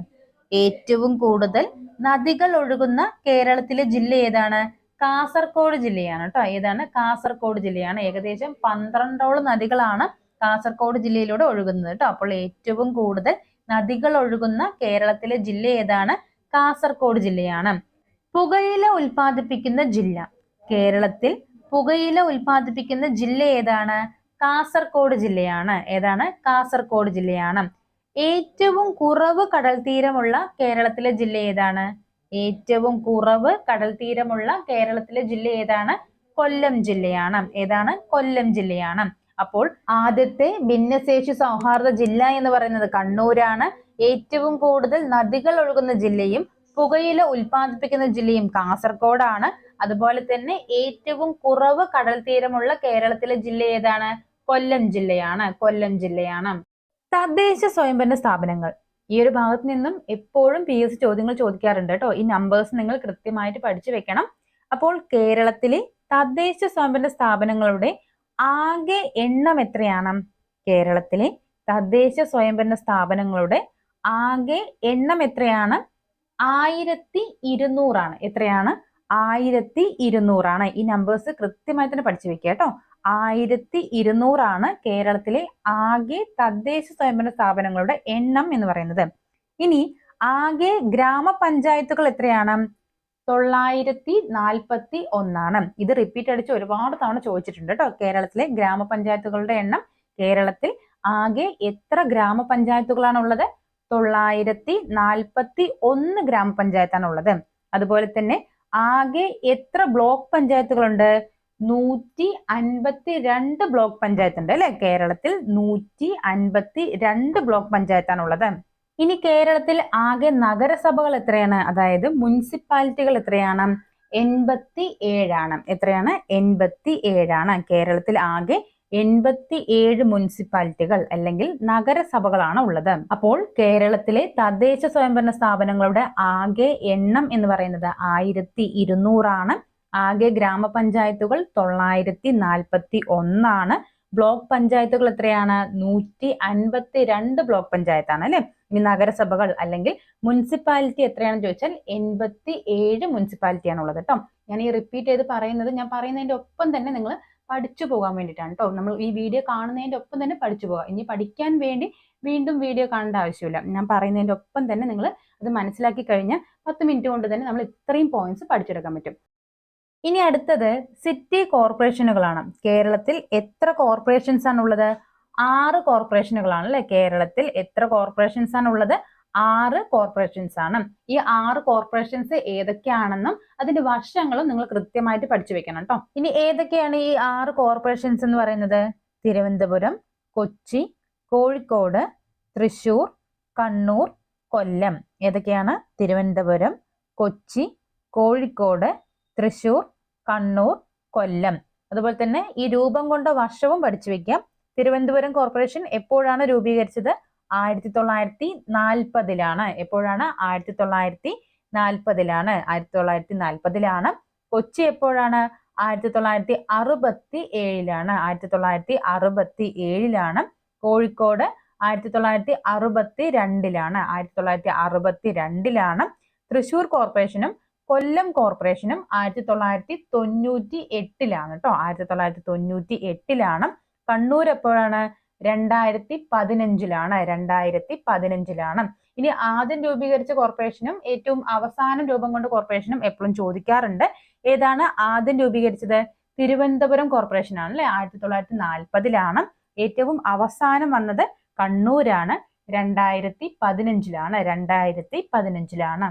ഏറ്റവും കൂടുതൽ നദികൾ ഒഴുകുന്ന കേരളത്തിലെ ജില്ല ഏതാണ്? കാസർഗോഡ് ജില്ലയാണ് കേട്ടോ. ഏതാണ്? കാസർഗോഡ് ജില്ലയാണ്. ഏകദേശം 12ഓളം നദികളാണ് കാസർഗോഡ് ജില്ലയിലൂടെ ഒഴുകുന്നത് കേട്ടോ. അപ്പോൾ ഏറ്റവും കൂടുതൽ നദികൾ ഒഴുകുന്ന കേരളത്തിലെ ജില്ല ഏതാണ്? കാസർഗോഡ് ജില്ലയാണ്. പുകയില ഉൽപ്പാദിപ്പിക്കുന്ന ജില്ല. കേരളത്തിൽ പുകയില ഉൽപ്പാദിപ്പിക്കുന്ന ജില്ല ഏതാണ്? കാസർഗോഡ് ജില്ലയാണ്. ഏതാണ്? കാസർഗോഡ് ജില്ലയാണ്. ഏറ്റവും കുറവ് കടൽ തീരമുള്ള കേരളത്തിലെ ജില്ല ഏതാണ്? ഏറ്റവും കുറവ് കടൽ തീരമുള്ള കേരളത്തിലെ ജില്ല ഏതാണ്? കൊല്ലം ജില്ലയാണ്. ഏതാണ്? കൊല്ലം ജില്ലയാണ്. അപ്പോൾ ആദ്യത്തെ ഭിന്നശേഷി സൗഹാർദ്ദ ജില്ല എന്ന് പറയുന്നത് കണ്ണൂരാണ്. ഏറ്റവും കൂടുതൽ നദികൾ ഒഴുകുന്ന ജില്ലയും പുകയില ഉൽപ്പാദിപ്പിക്കുന്ന ജില്ലയും കാസർഗോഡാണ്. അതുപോലെ തന്നെ ഏറ്റവും കുറവ് കടൽ തീരമുള്ള കേരളത്തിലെ ജില്ല ഏതാണ്? കൊല്ലം ജില്ലയാണ്. കൊല്ലം ജില്ലയാണ്. തദ്ദേശ സ്വയംഭരണ സ്ഥാപനങ്ങൾ. ഈ ഒരു ഭാഗത്ത് നിന്നും എപ്പോഴും PSC ചോദ്യങ്ങൾ ചോദിക്കാറുണ്ട് കേട്ടോ. ഈ നമ്പേഴ്സ് നിങ്ങൾ കൃത്യമായിട്ട് പഠിച്ചു വെക്കണം. അപ്പോൾ കേരളത്തിലെ തദ്ദേശ സ്വയംഭരണ സ്ഥാപനങ്ങളുടെ ആകെ എണ്ണം എത്രയാണ്? കേരളത്തിലെ തദ്ദേശ സ്വയംഭരണ സ്ഥാപനങ്ങളുടെ ആകെ എണ്ണം എത്രയാണ്? 1200 എത്രയാണ്? 1200 ഈ നമ്പേഴ്സ് കൃത്യമായി തന്നെ പഠിച്ചു വെക്കുക കേട്ടോ. 1200 കേരളത്തിലെ ആകെ തദ്ദേശ സ്വയംഭരണ സ്ഥാപനങ്ങളുടെ എണ്ണം എന്ന് പറയുന്നത്. ഇനി ആകെ ഗ്രാമപഞ്ചായത്തുകൾ എത്രയാണ്? 941. ഇത് റിപ്പീറ്റ് അടിച്ച് ഒരുപാട് തവണ ചോദിച്ചിട്ടുണ്ട് കേട്ടോ. കേരളത്തിലെ ഗ്രാമപഞ്ചായത്തുകളുടെ എണ്ണം. കേരളത്തിൽ ആകെ എത്ര ഗ്രാമപഞ്ചായത്തുകളാണ് ഉള്ളത്? 941 ഗ്രാമപഞ്ചായത്താണ് ഉള്ളത്. അതുപോലെ തന്നെ ആകെ എത്ര ബ്ലോക്ക് പഞ്ചായത്തുകളുണ്ട്? 152 ബ്ലോക്ക് പഞ്ചായത്ത് ഉണ്ട് അല്ലെ? കേരളത്തിൽ 152 ബ്ലോക്ക് പഞ്ചായത്താണ് ഉള്ളത്. ഇനി കേരളത്തിൽ ആകെ നഗരസഭകൾ എത്രയാണ്? അതായത് മുനിസിപ്പാലിറ്റികൾ എത്രയാണ്? 87 എത്രയാണ്? 87 കേരളത്തിൽ ആകെ 87 മുനിസിപ്പാലിറ്റികൾ അല്ലെങ്കിൽ നഗരസഭകളാണ് ഉള്ളത്. അപ്പോൾ കേരളത്തിലെ തദ്ദേശ സ്വയംഭരണ സ്ഥാപനങ്ങളുടെ ആകെ എണ്ണം എന്ന് പറയുന്നത് 1200. ആകെ ഗ്രാമപഞ്ചായത്തുകൾ 941. ബ്ലോക്ക് പഞ്ചായത്തുകൾ എത്രയാണ്? 152 ബ്ലോക്ക് പഞ്ചായത്താണ് അല്ലെ? ഇനി നഗരസഭകൾ അല്ലെങ്കിൽ മുനിസിപ്പാലിറ്റി എത്രയാണെന്ന് ചോദിച്ചാൽ 87 മുനിസിപ്പാലിറ്റിയാണ് ഉള്ളത് കേട്ടോ. ഞാൻ ഈ റിപ്പീറ്റ് ചെയ്ത് പറയുന്നത് ഞാൻ പറയുന്നതിന്റെ ഒപ്പം തന്നെ നിങ്ങൾ പഠിച്ചു പോകാൻ വേണ്ടിയിട്ടാണ് കേട്ടോ. നമ്മൾ ഈ വീഡിയോ കാണുന്നതിന്റെ ഒപ്പം തന്നെ പഠിച്ചു പോകാം. ഇനി പഠിക്കാൻ വേണ്ടി വീണ്ടും വീഡിയോ കാണേണ്ട ആവശ്യമില്ല. ഞാൻ പറയുന്നതിന്റെ ഒപ്പം തന്നെ നിങ്ങൾ അത് മനസ്സിലാക്കി കഴിഞ്ഞാൽ 10 മിനിറ്റ് കൊണ്ട് തന്നെ നമ്മൾ ഇത്രയും പോയിന്റ്സ് പഠിച്ചെടുക്കാൻ പറ്റും. ഇനി അടുത്തത് സിറ്റി കോർപ്പറേഷനുകളാണ്. കേരളത്തിൽ എത്ര കോർപ്പറേഷൻസ് ആണ് ഉള്ളത്? 6 കോർപ്പറേഷനുകളാണ് അല്ലെ? കേരളത്തിൽ എത്ര കോർപ്പറേഷൻസ് ആണ് ഉള്ളത്? 6 കോർപ്പറേഷൻസ് ആണ്. ഈ 6 കോർപ്പറേഷൻസ് ഏതൊക്കെയാണെന്നും അതിന്റെ വർഷങ്ങളും നിങ്ങൾ കൃത്യമായിട്ട് പഠിച്ചു വെക്കണം കേട്ടോ. ഇനി ഏതൊക്കെയാണ് ഈ 6 കോർപ്പറേഷൻസ് എന്ന് പറയുന്നത്? തിരുവനന്തപുരം, കൊച്ചി, കോഴിക്കോട്, തൃശൂർ, കണ്ണൂർ, കൊല്ലം. ഏതൊക്കെയാണ്? തിരുവനന്തപുരം, കൊച്ചി, കോഴിക്കോട്, തൃശൂർ, കണ്ണൂർ, കൊല്ലം. അതുപോലെ തന്നെ ഈ രൂപം കൊണ്ട വർഷവും പഠിച്ചു വെക്കാം. തിരുവനന്തപുരം കോർപ്പറേഷൻ എപ്പോഴാണ് രൂപീകരിച്ചത്? 1940. എപ്പോഴാണ്? 1940. 1940. കൊച്ചി എപ്പോഴാണ്? 1967. 1967. കോഴിക്കോട് 1962. 1962. തൃശൂർ കോർപ്പറേഷനും കൊല്ലം കോർപ്പറേഷനും 1998 കേട്ടോ. 1998 കണ്ണൂർ എപ്പോഴാണ്? 2015 ഇനി ആദ്യം രൂപീകരിച്ച കോർപ്പറേഷനും ഏറ്റവും അവസാനം രൂപം കൊണ്ട കോർപ്പറേഷനും എപ്പോഴും ചോദിക്കാറുണ്ട്. ഏതാണ് ആദ്യം രൂപീകരിച്ചത്? തിരുവനന്തപുരം കോർപ്പറേഷൻ ആണ് അല്ലെ. 1940 ഏറ്റവും അവസാനം വന്നത് കണ്ണൂരാണ്. 2015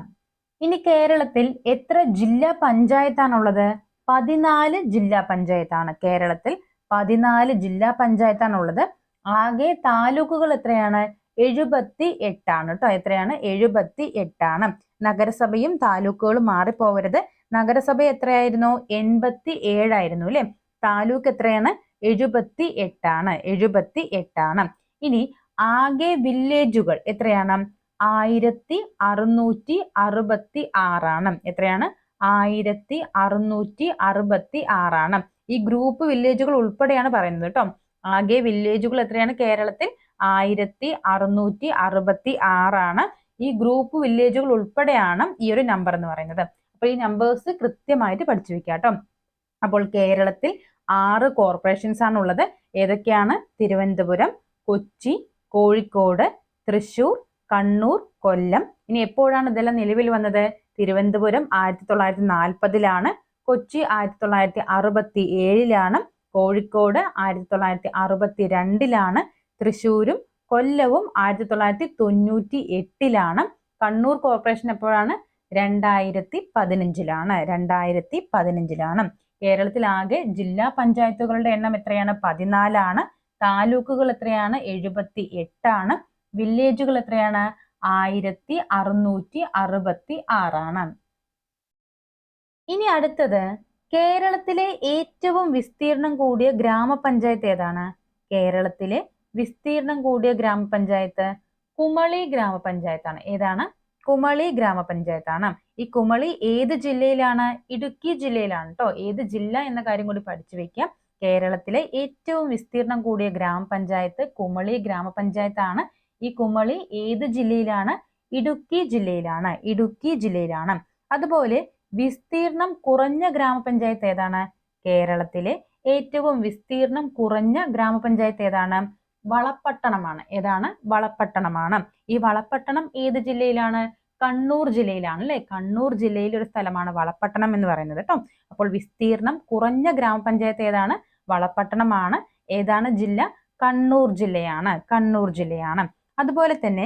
ഇനി കേരളത്തിൽ എത്ര ജില്ലാ പഞ്ചായത്താണുള്ളത്? 14 ജില്ലാ പഞ്ചായത്താണ്. കേരളത്തിൽ 14 ജില്ലാ പഞ്ചായത്താണുള്ളത്. ആകെ താലൂക്കുകൾ എത്രയാണ്? 78 കേട്ടോ. എത്രയാണ്? 78. നഗരസഭയും താലൂക്കുകളും മാറിപ്പോവരുത്. നഗരസഭ എത്രയായിരുന്നു? 87 ആയിരുന്നു അല്ലെ. താലൂക്ക് എത്രയാണ്? 78. 78. ഇനി ആകെ വില്ലേജുകൾ എത്രയാണ്? 1666. എത്രയാണ്? 1666. ഈ ഗ്രൂപ്പ് വില്ലേജുകൾ ഉൾപ്പെടെയാണ് പറയുന്നത് കേട്ടോ. ആകെ വില്ലേജുകൾ എത്രയാണ് കേരളത്തിൽ? 1666. ഈ ഗ്രൂപ്പ് വില്ലേജുകൾ ഉൾപ്പെടെയാണ് ഈ ഒരു നമ്പർ എന്ന് പറയുന്നത്. അപ്പൊ ഈ നമ്പേഴ്സ് കൃത്യമായിട്ട് പഠിച്ചു വെക്കുക കേട്ടോ. അപ്പോൾ കേരളത്തിൽ 6 കോർപ്പറേഷൻസ് ആണ് ഉള്ളത്. ഏതൊക്കെയാണ്? തിരുവനന്തപുരം, കൊച്ചി, കോഴിക്കോട്, തൃശൂർ, കണ്ണൂർ, കൊല്ലം. ഇനി എപ്പോഴാണ് ഇതെല്ലാം നിലവിൽ വന്നത്? തിരുവനന്തപുരം 1940 കൊച്ചി 1967 കോഴിക്കോട് 1962 തൃശൂരും കൊല്ലവും 1998 കണ്ണൂർ കോർപ്പറേഷൻ എപ്പോഴാണ്? 2015 കേരളത്തിൽ ആകെ ജില്ലാ പഞ്ചായത്തുകളുടെ എണ്ണം എത്രയാണ്? 14. താലൂക്കുകൾ എത്രയാണ്? 78. വില്ലേജുകൾ എത്രയാണ്? 1666. ഇനി അടുത്തത്, കേരളത്തിലെ ഏറ്റവും വിസ്തീർണം കൂടിയ ഗ്രാമപഞ്ചായത്ത് ഏതാണ്? കേരളത്തിലെ വിസ്തീർണം കൂടിയ ഗ്രാമപഞ്ചായത്ത് കുമളി ഗ്രാമപഞ്ചായത്താണ്. ഏതാണ്? കുമളി ഗ്രാമപഞ്ചായത്താണ്. ഈ കുമളി ഏത് ജില്ലയിലാണ്? ഇടുക്കി ജില്ലയിലാണ് കേട്ടോ. ഏത് ജില്ല എന്ന കാര്യം കൂടി പഠിച്ചു വെക്കാം. കേരളത്തിലെ ഏറ്റവും വിസ്തീർണം കൂടിയ ഗ്രാമപഞ്ചായത്ത് കുമളി ഗ്രാമപഞ്ചായത്താണ്. ഈ കുമളി ഏത് ജില്ലയിലാണ്? ഇടുക്കി ജില്ലയിലാണ്. ഇടുക്കി ജില്ലയിലാണ്. അതുപോലെ വിസ്തീർണം കുറഞ്ഞ ഗ്രാമപഞ്ചായത്ത് ഏതാണ്? കേരളത്തിലെ ഏറ്റവും വിസ്തീർണം കുറഞ്ഞ ഗ്രാമപഞ്ചായത്ത് ഏതാണ്? വളപട്ടണമാണ്. ഏതാണ്? വളപട്ടണമാണ്. ഈ വളപട്ടണം ഏത് ജില്ലയിലാണ്? കണ്ണൂർ ജില്ലയിലാണ് അല്ലെ. കണ്ണൂർ ജില്ലയിലെ ഒരു സ്ഥലമാണ് വളപട്ടണം എന്ന് പറയുന്നത് കേട്ടോ. അപ്പോൾ വിസ്തീർണം കുറഞ്ഞ ഗ്രാമപഞ്ചായത്ത് ഏതാണ്? വളപട്ടണമാണ്. ഏതാണ് ജില്ല? കണ്ണൂർ ജില്ലയാണ്. കണ്ണൂർ ജില്ലയാണ്. അതുപോലെ തന്നെ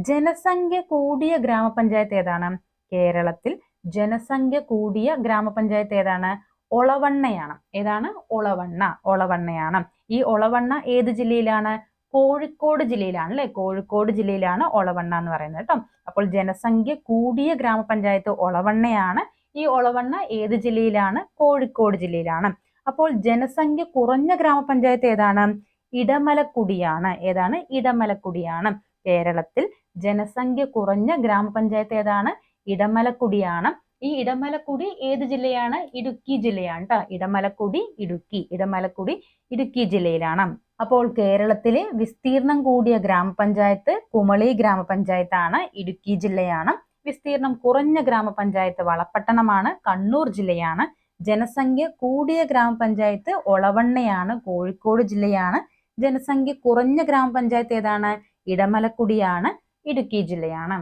ജനസംഖ്യ കൂടിയ ഗ്രാമപഞ്ചായത്ത് ഏതാണ്? കേരളത്തിൽ ജനസംഖ്യ കൂടിയ ഗ്രാമപഞ്ചായത്ത് ഏതാണ്? ഒളവണ്ണയാണ്. ഏതാണ്? ഒളവണ്ണ. ഒളവണ്ണയാണ്. ഈ ഒളവണ്ണ ഏത് ജില്ലയിലാണ്? കോഴിക്കോട് ജില്ലയിലാണ് അല്ലെ. കോഴിക്കോട് ജില്ലയിലാണ് ഒളവണ്ണ എന്ന് പറയുന്നത് കേട്ടോ. അപ്പോൾ ജനസംഖ്യ കൂടിയ ഗ്രാമപഞ്ചായത്ത് ഒളവണ്ണയാണ്. ഈ ഒളവണ്ണ ഏത് ജില്ലയിലാണ്? കോഴിക്കോട് ജില്ലയിലാണ്. അപ്പോൾ ജനസംഖ്യ കുറഞ്ഞ ഗ്രാമപഞ്ചായത്ത് ഏതാണ്? ഇടമലക്കുടിയാണ്. ഏതാണ്? ഇടമലക്കുടിയാണ്. കേരളത്തിൽ ജനസംഖ്യ കുറഞ്ഞ ഗ്രാമപഞ്ചായത്ത് ഏതാണ്? ഇടമലക്കുടിയാണ്. ഈ ഇടമലക്കുടി ഏത് ജില്ലയാണ്? ഇടുക്കി ജില്ലയാണ് കേട്ടോ. ഇടമലക്കുടി ഇടുക്കി. ഇടമലക്കുടി ഇടുക്കി ജില്ലയിലാണ്. അപ്പോൾ കേരളത്തിലെ വിസ്തീർണം കൂടിയ ഗ്രാമപഞ്ചായത്ത് കുമളി ഗ്രാമപഞ്ചായത്താണ്. ഇടുക്കി ജില്ലയാണ്. വിസ്തീർണം കുറഞ്ഞ ഗ്രാമപഞ്ചായത്ത് വളപട്ടണമാണ്. കണ്ണൂർ ജില്ലയാണ്. ജനസംഖ്യ കൂടിയ ഗ്രാമപഞ്ചായത്ത് ഒളവണ്ണയാണ്. കോഴിക്കോട് ജില്ലയാണ്. ജനസംഖ്യ കുറഞ്ഞ ഗ്രാമപഞ്ചായത്ത് ഏതാണ്? ഇടമലക്കുടിയാണ്. ഇടുക്കി ജില്ലയാണ്.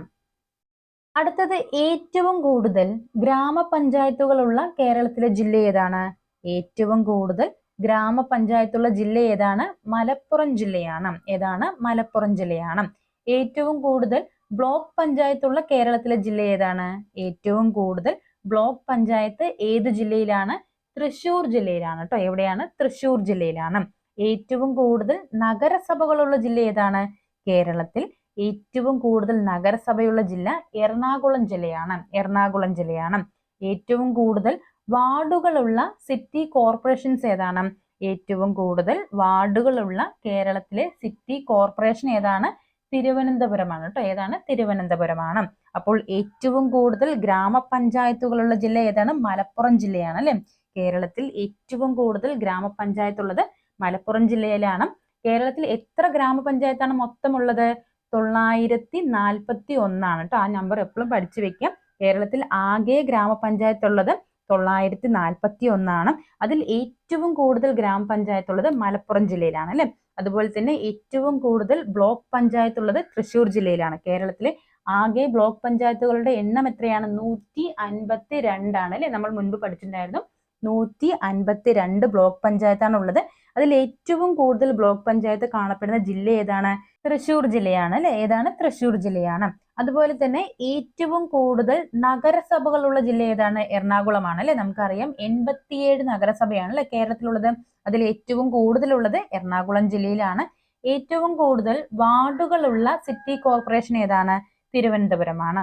അടുത്തത്, ഏറ്റവും കൂടുതൽ ഗ്രാമപഞ്ചായത്തുകളുള്ള കേരളത്തിലെ ജില്ല ഏതാണ്? ഏറ്റവും കൂടുതൽ ഗ്രാമപഞ്ചായത്തുള്ള ജില്ല ഏതാണ്? മലപ്പുറം ജില്ലയാണ്. ഏതാണ്? മലപ്പുറം ജില്ലയാണ്. ഏറ്റവും കൂടുതൽ ബ്ലോക്ക് പഞ്ചായത്തുള്ള കേരളത്തിലെ ജില്ല ഏതാണ്? ഏറ്റവും കൂടുതൽ ബ്ലോക്ക് പഞ്ചായത്ത് ഏത് ജില്ലയിലാണ്? തൃശ്ശൂർ ജില്ലയിലാണ് കേട്ടോ. എവിടെയാണ്? തൃശ്ശൂർ ജില്ലയിലാണ്. ഏറ്റവും കൂടുതൽ നഗരസഭകളുള്ള ജില്ല ഏതാണ്? കേരളത്തിൽ ഏറ്റവും കൂടുതൽ നഗരസഭയുള്ള ജില്ല എറണാകുളം ജില്ലയാണ്. എറണാകുളം ജില്ലയാണ്. ഏറ്റവും കൂടുതൽ വാർഡുകളുള്ള സിറ്റി കോർപ്പറേഷൻസ് ഏതാണ്? ഏറ്റവും കൂടുതൽ വാർഡുകളുള്ള കേരളത്തിലെ സിറ്റി കോർപ്പറേഷൻ ഏതാണ്? തിരുവനന്തപുരമാണ് കേട്ടോ. ഏതാണ്? തിരുവനന്തപുരമാണ്. അപ്പോൾ ഏറ്റവും കൂടുതൽ ഗ്രാമപഞ്ചായത്തുകളുള്ള ജില്ല ഏതാണ്? മലപ്പുറം ജില്ലയാണ് അല്ലെ. കേരളത്തിൽ ഏറ്റവും കൂടുതൽ ഗ്രാമപഞ്ചായത്തുള്ളത് മലപ്പുറം ജില്ലയിലാണ്. കേരളത്തിൽ എത്ര ഗ്രാമപഞ്ചായത്താണ് മൊത്തമുള്ളത്? 941 കേട്ടോ. ആ നമ്പർ എപ്പോഴും പഠിച്ചു വെക്കാം. കേരളത്തിൽ ആകെ ഗ്രാമപഞ്ചായത്ത് ഉള്ളത് 941. അതിൽ ഏറ്റവും കൂടുതൽ ഗ്രാമപഞ്ചായത്ത് ഉള്ളത് മലപ്പുറം ജില്ലയിലാണ് അല്ലെ. അതുപോലെ തന്നെ ഏറ്റവും കൂടുതൽ ബ്ലോക്ക് പഞ്ചായത്ത് ഉള്ളത് തൃശ്ശൂർ ജില്ലയിലാണ്. കേരളത്തിലെ ആകെ ബ്ലോക്ക് പഞ്ചായത്തുകളുടെ എണ്ണം എത്രയാണ്? 152 ആണ് അല്ലെ. നമ്മൾ മുൻപ് പഠിച്ചിട്ടുണ്ടായിരുന്നു 152 ബ്ലോക്ക് പഞ്ചായത്താണ് ഉള്ളത്. അതിൽ ഏറ്റവും കൂടുതൽ ബ്ലോക്ക് പഞ്ചായത്ത് കാണപ്പെടുന്ന ജില്ല ഏതാണ്? തൃശ്ശൂർ ജില്ലയാണ് അല്ലെ. ഏതാണ്? തൃശ്ശൂർ ജില്ലയാണ്. അതുപോലെ തന്നെ ഏറ്റവും കൂടുതൽ നഗരസഭകളുള്ള ജില്ല ഏതാണ്? എറണാകുളമാണ് അല്ലെ. നമുക്കറിയാം 87 നഗരസഭയാണ് അല്ലെ കേരളത്തിലുള്ളത്. അതിൽ ഏറ്റവും കൂടുതലുള്ളത് എറണാകുളം ജില്ലയിലാണ്. ഏറ്റവും കൂടുതൽ വാർഡുകളുള്ള സിറ്റി കോർപ്പറേഷൻ ഏതാണ്? തിരുവനന്തപുരമാണ്.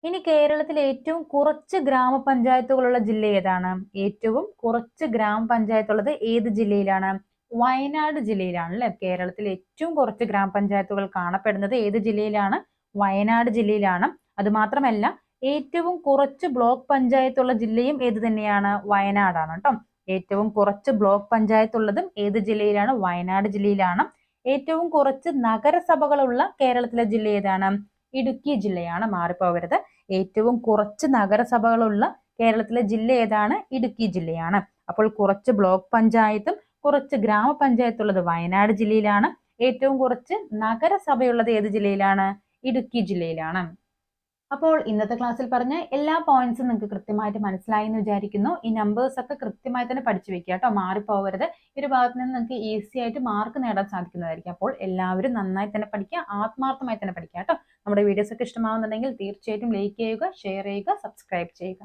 ഇനി കേരളത്തിൽ ഏറ്റവും കുറച്ച് ഗ്രാമപഞ്ചായത്തുകളുള്ള ജില്ല ഏതാണ്? ഏറ്റവും കുറച്ച് ഗ്രാമപഞ്ചായത്തുള്ളത് ഏത് ജില്ലയിലാണ്? വയനാട് ജില്ലയിലാണ് അല്ലെ. കേരളത്തിൽ ഏറ്റവും കുറച്ച് ഗ്രാമപഞ്ചായത്തുകൾ കാണപ്പെടുന്നത് ഏത് ജില്ലയിലാണ്? വയനാട് ജില്ലയിലാണ്. അത് മാത്രമല്ല ഏറ്റവും കുറച്ച് ബ്ലോക്ക് പഞ്ചായത്തുള്ള ജില്ലയും ഏത് തന്നെയാണ്? വയനാടാണ് കേട്ടോ. ഏറ്റവും കുറച്ച് ബ്ലോക്ക് പഞ്ചായത്ത് ഉള്ളതും ഏത് ജില്ലയിലാണ്? വയനാട് ജില്ലയിലാണ്. ഏറ്റവും കുറച്ച് നഗരസഭകളുള്ള കേരളത്തിലെ ജില്ല ഏതാണ്? ഇടുക്കി ജില്ലയാണ്. മാറിപ്പോകരുത്. ഏറ്റവും കുറച്ച് നഗരസഭകളുള്ള കേരളത്തിലെ ജില്ല ഏതാണ്? ഇടുക്കി ജില്ലയാണ്. അപ്പോൾ കുറച്ച് ബ്ലോക്ക് പഞ്ചായത്തും കുറച്ച് ഗ്രാമപഞ്ചായത്തുള്ളത് വയനാട് ജില്ലയിലാണ്. ഏറ്റവും കുറച്ച് നഗരസഭയുള്ളത് ഏത് ജില്ലയിലാണ്? ഇടുക്കി ജില്ലയിലാണ്. അപ്പോൾ ഇന്നത്തെ ക്ലാസ്സിൽ പറഞ്ഞ എല്ലാ പോയിന്റ്സും നിങ്ങൾക്ക് കൃത്യമായിട്ട് മനസ്സിലായി എന്ന് വിചാരിക്കുന്നു. ഈ നമ്പേഴ്സ് ഒക്കെ കൃത്യമായി തന്നെ പഠിച്ചു വെക്കുക കേട്ടോ. മാറിപ്പോകരുത്. ഈ ഒരു ഭാഗത്ത് നിന്ന് നിങ്ങൾക്ക് ഈസി ആയിട്ട് മാർക്ക് നേടാൻ സാധിക്കുന്നതായിരിക്കും. അപ്പോൾ എല്ലാവരും നന്നായി തന്നെ പഠിക്കുക, ആത്മാർത്ഥമായി തന്നെ പഠിക്കുക കേട്ടോ. നമ്മുടെ വീഡിയോസ് ഒക്കെ ഇഷ്ടമാവുന്നുണ്ടെങ്കിൽ തീർച്ചയായിട്ടും ലൈക്ക് ചെയ്യുക, ഷെയർ ചെയ്യുക, സബ്സ്ക്രൈബ് ചെയ്യുക.